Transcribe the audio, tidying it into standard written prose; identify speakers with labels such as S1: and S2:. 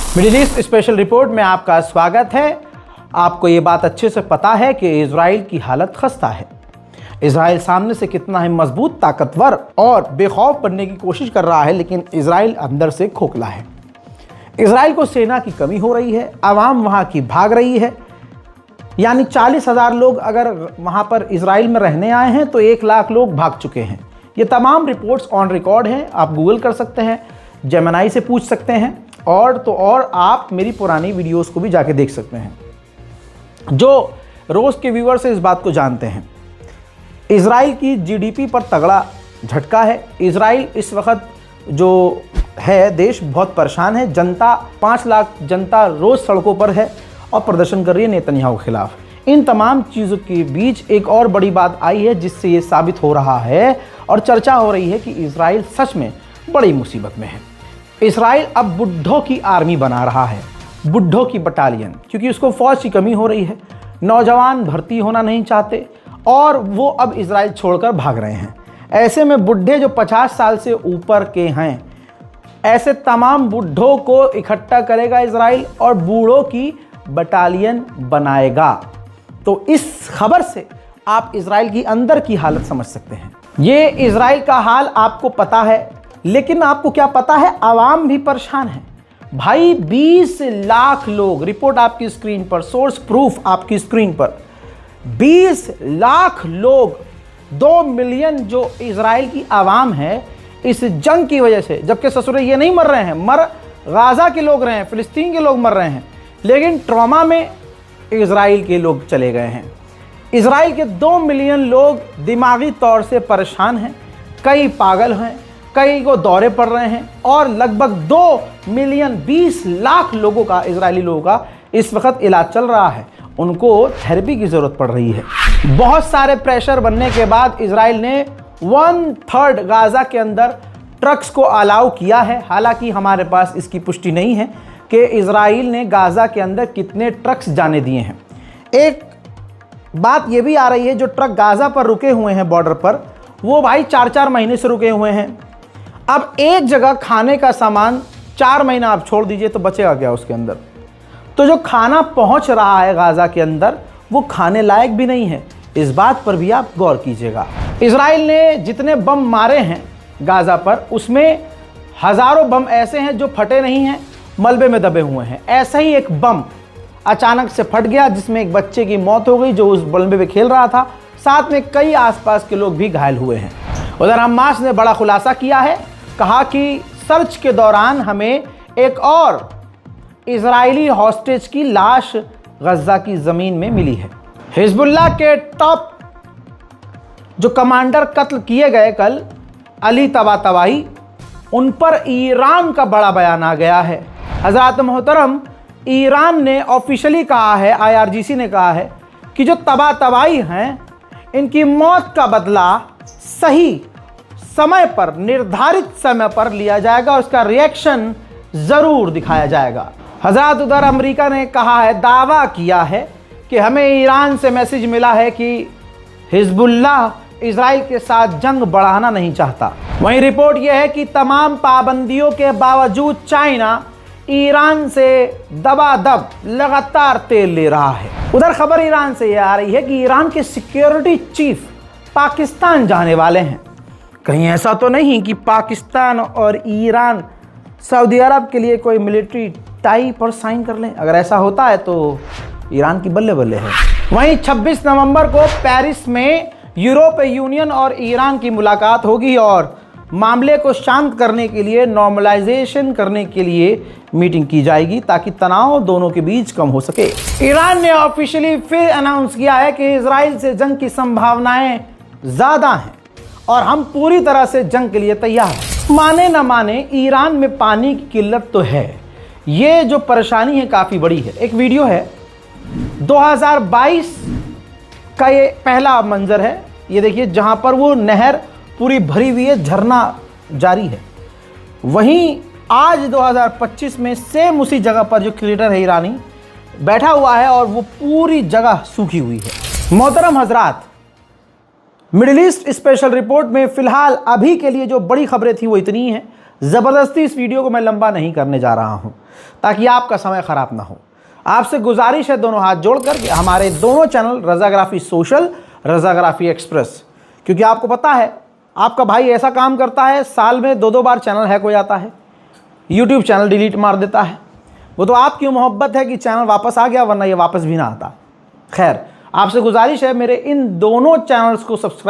S1: Middle east special report में आपका स्वागत है। आपको ये बात अच्छे से पता है कि इजराइल की हालत खस्ता है। इजराइल सामने से कितना है मजबूत, ताकतवर और बेखौफ बनने की कोशिश कर रहा है, लेकिन इजराइल अंदर से खोखला है। इजराइल को सेना की कमी हो रही है, आवाम वहाँ की भाग रही है। यानी 40,000 लोग अगर वहाँ पर इजराइल में रहने आए हैं तो 1 लाख लोग भाग चुके हैं। ये तमाम रिपोर्ट्स ऑन रिकॉर्ड हैं, आप गूगल कर सकते हैं, जेमिनी से पूछ सकते हैं और आप मेरी पुरानी वीडियोस को भी जाके देख सकते हैं। जो रोज़ के व्यूअर्स इस बात को जानते हैं, इजराइल की जीडीपी पर तगड़ा झटका है। इजराइल इस वक्त जो है देश बहुत परेशान है। जनता 5 लाख जनता रोज़ सड़कों पर है और प्रदर्शन कर रही है नेतन्याहू के खिलाफ। इन तमाम चीज़ों के बीच एक और बड़ी बात आई है जिससे ये साबित हो रहा है और चर्चा हो रही है कि इजराइल सच में बड़ी मुसीबत में है। इजराइल अब बुड्ढों की आर्मी बना रहा है, बुड्ढों की बटालियन, क्योंकि उसको फौज की कमी हो रही है। नौजवान भर्ती होना नहीं चाहते और वो अब इजराइल छोड़कर भाग रहे हैं। ऐसे में बुड्ढे जो 50 साल से ऊपर के हैं, ऐसे तमाम बुड्ढों को इकट्ठा करेगा इजराइल और बूढ़ों की बटालियन बनाएगा। तो इस खबर से आप इजराइल की अंदर की हालत समझ सकते हैं। ये इजराइल का हाल आपको पता है, लेकिन आपको क्या पता है, आवाम भी परेशान है भाई। 20 लाख लोग, रिपोर्ट आपकी स्क्रीन पर, सोर्स प्रूफ आपकी स्क्रीन पर, 20 लाख लोग, 2 मिलियन जो इजराइल की आवाम है इस जंग की वजह से, जबकि ससुरे ये नहीं मर रहे हैं, गाजा के लोग रहे हैं, फिलिस्तीन के लोग मर रहे हैं, लेकिन ट्रॉमा में इजराइल के लोग चले गए हैं। इजराइल के 2 मिलियन लोग दिमागी तौर से परेशान हैं, कई पागल हैं, कई को दौरे पड़ रहे हैं और लगभग 2 मिलियन 20 लाख लोगों का, इजरायली लोगों का इस वक्त इलाज चल रहा है। उनको थेरेपी की ज़रूरत पड़ रही है। बहुत सारे प्रेशर बनने के बाद इजराइल ने 1/3 गाजा के अंदर ट्रक्स को अलाउ किया है। हालांकि हमारे पास इसकी पुष्टि नहीं है कि इजराइल ने गाजा के अंदर कितने ट्रक्स जाने दिए हैं। एक बात यह भी आ रही है, जो ट्रक गाजा पर रुके हुए हैं बॉर्डर पर, वो भाई 4-4 महीने से रुके हुए हैं। अब एक जगह खाने का सामान 4 महीना आप छोड़ दीजिए तो बचेगा क्या उसके अंदर। तो जो खाना पहुंच रहा है गाजा के अंदर वो खाने लायक भी नहीं है। इस बात पर भी आप गौर कीजिएगा। इजराइल ने जितने बम मारे हैं गाजा पर, उसमें हज़ारों बम ऐसे हैं जो फटे नहीं हैं, मलबे में दबे हुए हैं। ऐसा ही एक बम अचानक से फट गया जिसमें एक बच्चे की मौत हो गई जो उस मलबे में खेल रहा था। साथ में कई आसपास के लोग भी घायल हुए हैं। उधर हमास ने बड़ा खुलासा किया है, कहा कि सर्च के दौरान हमें एक और इजरायली हॉस्टेज की लाश गजा की ज़मीन में मिली है। हिजबुल्लाह के टॉप जो कमांडर कत्ल किए गए कल, अली तबातबाई, उन पर ईरान का बड़ा बयान आ गया है। हज़रात मोहतरम, ईरान ने ऑफिशियली कहा है, IRGC ने कहा है कि जो तबातबाई हैं इनकी मौत का बदला सही समय पर, निर्धारित समय पर लिया जाएगा, उसका रिएक्शन ज़रूर दिखाया जाएगा। हज़रत उधर अमेरिका ने कहा है, दावा किया है कि हमें ईरान से मैसेज मिला है कि हिजबुल्लाह इजराइल के साथ जंग बढ़ाना नहीं चाहता। वहीं रिपोर्ट यह है कि तमाम पाबंदियों के बावजूद चाइना ईरान से दबादब लगातार तेल ले रहा है। उधर खबर ईरान से यह आ रही है कि ईरान के सिक्योरिटी चीफ पाकिस्तान जाने वाले हैं। कहीं ऐसा तो नहीं कि पाकिस्तान और ईरान सऊदी अरब के लिए कोई मिलिट्री टाई पर साइन कर लें? अगर ऐसा होता है तो ईरान की बल्ले बल्ले है। वहीं 26 नवंबर को पेरिस में यूरोपीय यूनियन और ईरान की मुलाकात होगी और मामले को शांत करने के लिए, नॉर्मलाइजेशन करने के लिए मीटिंग की जाएगी ताकि तनाव दोनों के बीच कम हो सके। ईरान ने ऑफिशियली फिर अनाउंस किया है कि इजराइल से जंग की संभावनाएं ज़्यादा हैं और हम पूरी तरह से जंग के लिए तैयार हैं। माने न माने, ईरान में पानी की किल्लत तो है। ये जो परेशानी है काफ़ी बड़ी है। एक वीडियो है 2022 का, ये पहला मंजर है। ये देखिए, जहाँ पर वो नहर पूरी भरी हुई है, झरना जारी है। वहीं आज 2025 में सेम उसी जगह पर जो क्रिएटर है ईरानी बैठा हुआ है और वो पूरी जगह सूखी हुई है। मोहतरम हजरात, मिडिल ईस्ट स्पेशल रिपोर्ट में फ़िलहाल अभी के लिए जो बड़ी खबरें थी वो इतनी हैं। ज़बरदस्ती इस वीडियो को मैं लंबा नहीं करने जा रहा हूँ। ताकि आपका समय ख़राब ना हो। आपसे गुजारिश है दोनों हाथ जोड़कर कि हमारे दोनों चैनल रज़ाग्राफ़ी सोशल, रज़ाग्राफ़ी एक्सप्रेस, क्योंकि आपको पता है आपका भाई ऐसा काम करता है, साल में 2-2 बार चैनल हैक हो जाता है, यूट्यूब चैनल डिलीट मार देता है। वो तो आपकी मोहब्बत है कि चैनल वापस आ गया, वरना ये वापस भी ना आता। खैर, आपसे गुजारिश है मेरे इन दोनों चैनल्स को सब्सक्राइब